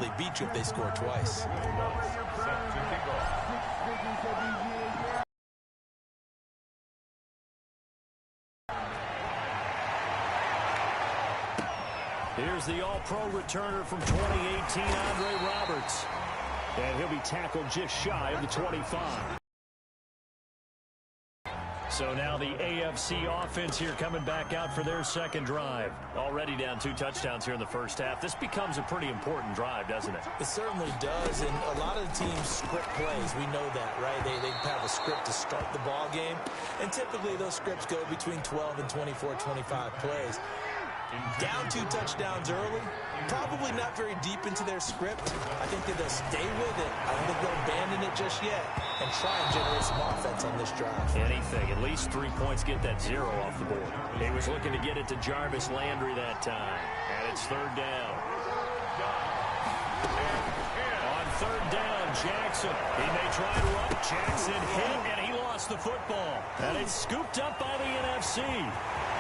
they beat you if they score twice. Here's the All-Pro returner from 2018, Andre Roberts. And he'll be tackled just shy of the 25. So now the AFC offense here coming back out for their second drive. Already down 2 touchdowns here in the first half. This becomes a pretty important drive, doesn't it? It certainly does, and a lot of the teams script plays. We know that, right? They have a script to start the ball game, and typically those scripts go between 12 and 24, 25 plays. Down 2 touchdowns early, probably not very deep into their script. I think that they'll stay with it. I don't think they'll abandon it just yet and try and generate some offense on this drive. Anything. At least 3 points, get that 0 off the board. He was looking to get it to Jarvis Landry that time. And it's 3rd down. On 3rd down, Jackson. He may try to run. Jackson hit, and he lost the football. And it's scooped up by the NFC.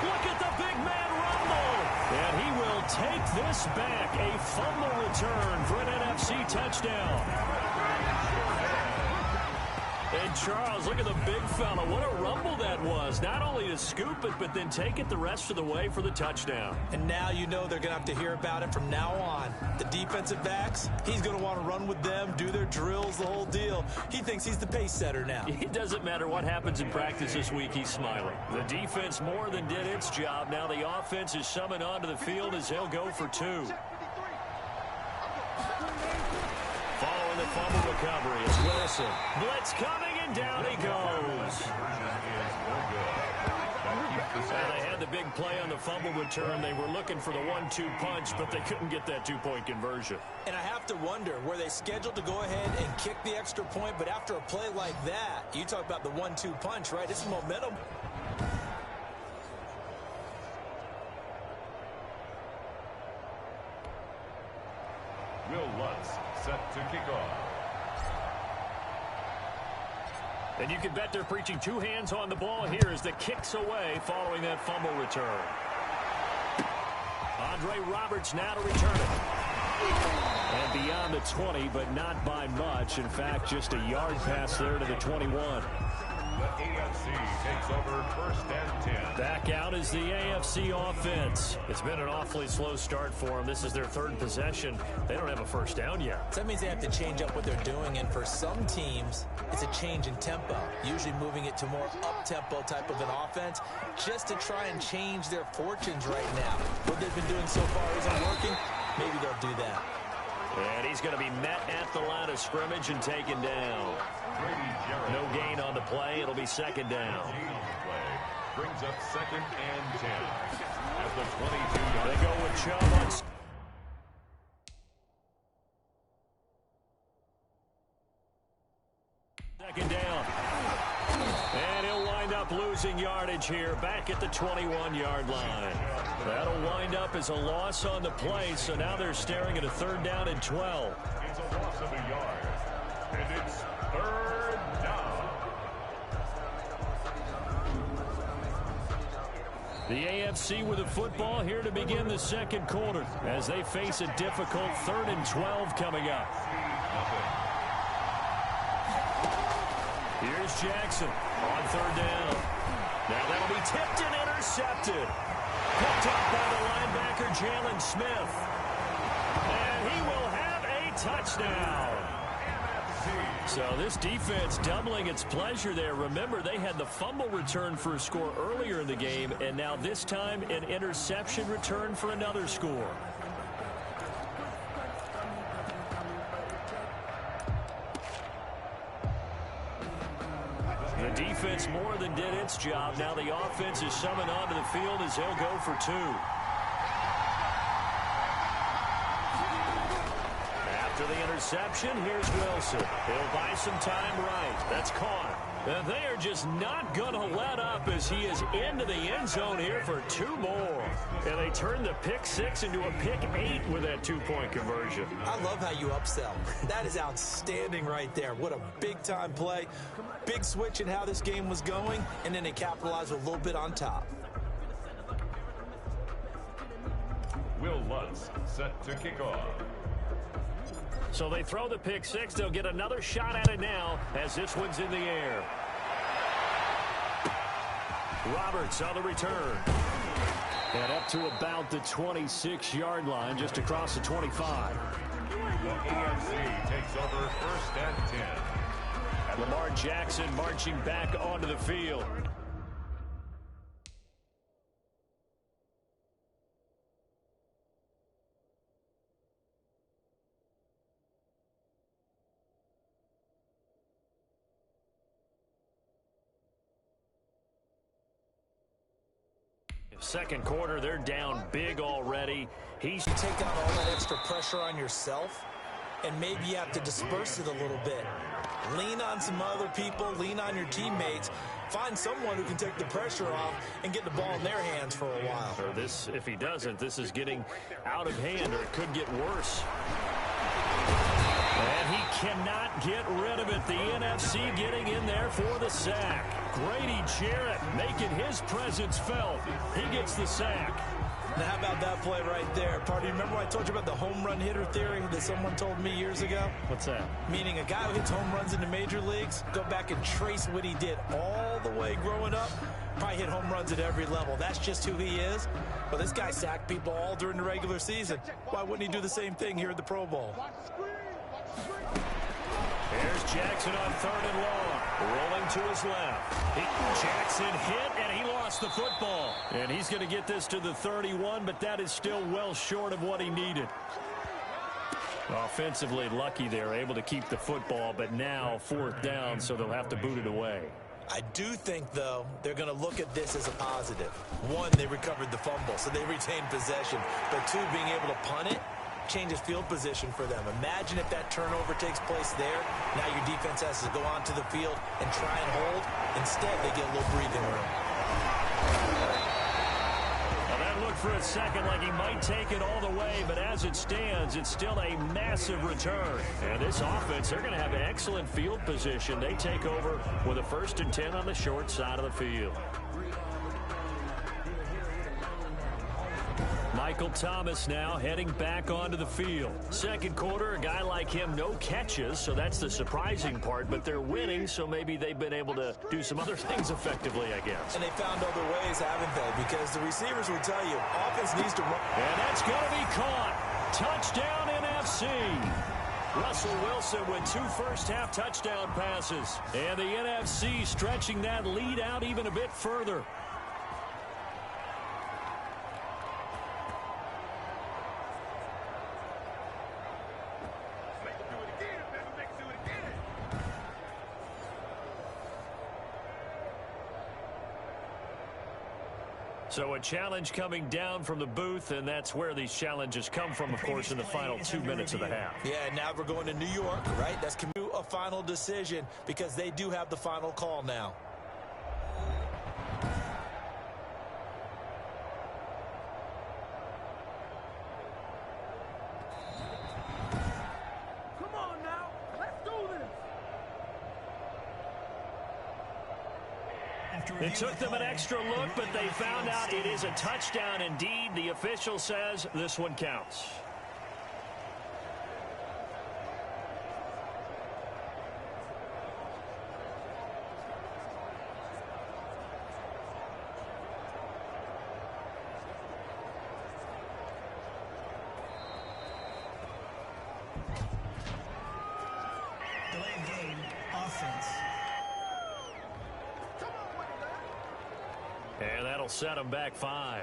Look at the big man rumble. And he will take this back. A fumble return for an NFC touchdown. And Charles, look at the big fella. What a rumble that was. Not only to scoop it, but then take it the rest of the way for the touchdown. And now you know they're going to have to hear about it from now on. The defensive backs, he's going to want to run with them, do their drills, the whole deal. He thinks he's the pace setter now. It doesn't matter what happens in practice this week, he's smiling. The defense more than did its job. Now the offense is summoned onto the field as they'll go for 2. Following the fumble recovery, it's Wilson. Blitz coming, and down he goes. And they had the big play on the fumble return. They were looking for the 1-2 punch, but they couldn't get that 2-point conversion. And I have to wonder, were they scheduled to go ahead and kick the extra point, but after a play like that, you talk about the 1-2 punch, right? It's momentum. Will Lutz set to kick off. And you can bet they're preaching 2 hands on the ball here as the kick's away following that fumble return. Andre Roberts now to return it. And beyond the 20, but not by much. In fact, just a yard pass there to the 21. The AFC takes over 1st and 10. Back out is the AFC offense. It's been an awfully slow start for them. This is their 3rd possession. They don't have a first down yet. So that means they have to change up what they're doing, and for some teams, it's a change in tempo, usually moving it to more up-tempo type of an offense just to try and change their fortunes right now. What they've been doing so far isn't working. Maybe they'll do that. And he's going to be met at the line of scrimmage and taken down. No gain on the play. It'll be 2nd down. Brings up 2nd and 10. At the 22-yard. They go with Chubb on 2nd down. And he'll wind up losing yardage here back at the 21-yard line. That'll wind up as a loss on the play, so now they're staring at a 3rd down and 12. It's a loss of a yard. And it's 3rd down. The AFC with a football here to begin the 2nd quarter as they face a difficult 3rd and 12 coming up. Here's Jackson on 3rd down. Now that'll be tipped and intercepted. Picked up by the linebacker, Jalen Smith. And he will have a touchdown. So this defense doubling its pleasure there. Remember, they had the fumble return for a score earlier in the game, and now this time an interception return for another score. The defense more than did its job. Now the offense is summoned onto the field as they'll go for 2. After the interception, here's Wilson. He'll buy some time right. That's caught. And they are just not going to let up as he is into the end zone here for 2 more. And they turn the pick 6 into a pick 8 with that 2-point conversion. I love how you upsell. That is outstanding right there. What a big-time play. Big switch in how this game was going, and then they capitalized a little bit on top. Will Lutz set to kick off. So they throw the pick six. They'll get another shot at it now as this one's in the air. Roberts on the return. And up to about the 26-yard line, just across the 25. The EFC takes over 1st and 10. And Lamar Jackson marching back onto the field. Second quarter, they're down big already. You take out all that extra pressure on yourself, and maybe you have to disperse it a little bit. Lean on some other people, lean on your teammates. Find someone who can take the pressure off and get the ball in their hands for a while. Or this, if he doesn't, this is getting out of hand, or it could get worse. And he cannot get rid of it. The NFC getting in there for the sack. Grady Jarrett making his presence felt. He gets the sack. Now, how about that play right there? Party, remember I told you about the home run hitter theory that someone told me years ago? What's that? Meaning a guy who hits home runs in the major leagues, go back and trace what he did all the way growing up, probably hit home runs at every level. That's just who he is. Well, this guy sacked people all during the regular season. Why wouldn't he do the same thing here at the Pro Bowl? There's Jackson on 3rd and long. Rolling to his left. Jackson hit, and he lost the football. And he's going to get this to the 31, but that is still well short of what he needed. Offensively lucky they're able to keep the football, but now 4th down, so they'll have to boot it away. I do think, though, they're going to look at this as a positive. One, they recovered the fumble, so they retained possession. But two, being able to punt it changes field position for them. Imagine if that turnover takes place there. Now your defense has to go onto the field and try and hold. Instead, they get a little breathing room. Now that looked for a second like he might take it all the way, but as it stands, it's still a massive return. And this offense, they're going to have excellent field position. They take over with a 1st and 10 on the short side of the field. Michael Thomas now heading back onto the field. Second quarter, a guy like him, no catches, so that's the surprising part, but they're winning, so maybe they've been able to do some other things effectively, I guess. And they found other ways, haven't they? Because the receivers will tell you, offense needs to run. And that's going to be caught. Touchdown NFC. Russell Wilson with 2 first-half touchdown passes. And the NFC stretching that lead out even a bit further. So a challenge coming down from the booth, and that's where these challenges come from, of course, in the final 2 minutes of the half. Yeah, now we're going to New York, right? That's a final decision because they do have the final call now. Come on now, let's do this. It took them an extra look, but they found out it is a touchdown indeed. The official says this one counts. Delayed game, offense. And that'll set them back 5.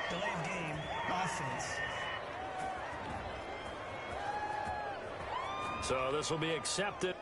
Delayed game, offense. So this will be accepted.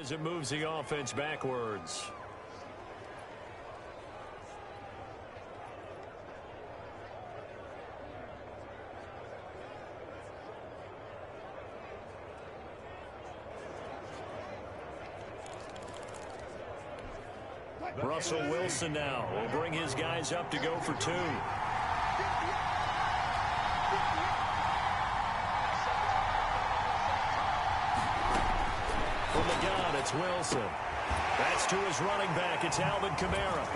As it moves the offense backwards. Russell Wilson now will bring his guys up to go for two. From the gun, it's Wilson. That's to his running back. It's Alvin Kamara.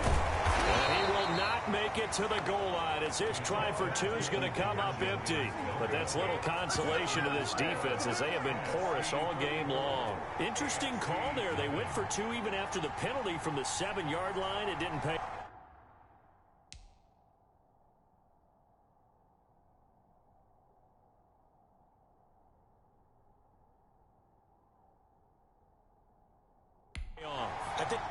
And he will not make it to the goal line as his try for two is going to come up empty. But that's little consolation to this defense as they have been porous all game long. Interesting call there. They went for two even after the penalty from the 7-yard line. It didn't pay. I think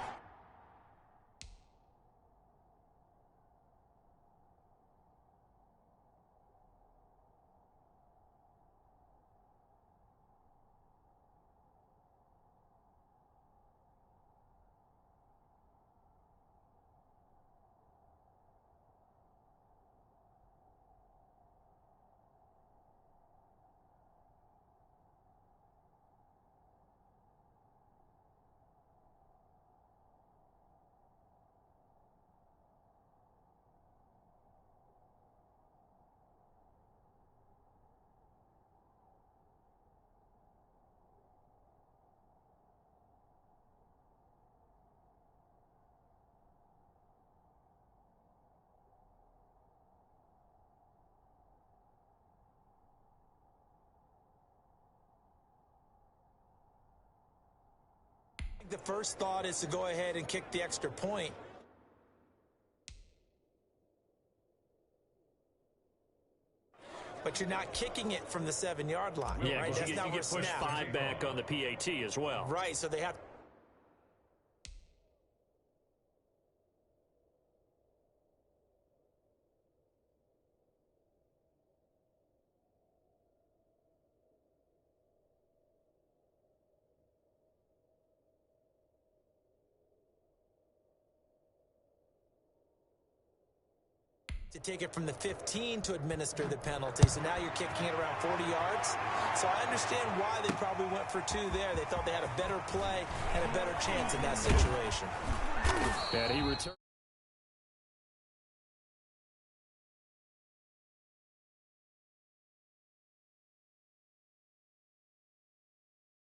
the first thought is to go ahead and kick the extra point. But you're not kicking it from the 7-yard line. Yeah, right? you get pushed 5 back on the PAT as well. Right, so they have to take it from the 15 to administer the penalty. So now you're kicking it around 40 yards. So I understand why they probably went for two there. They thought they had a better play and a better chance in that situation. And he returned.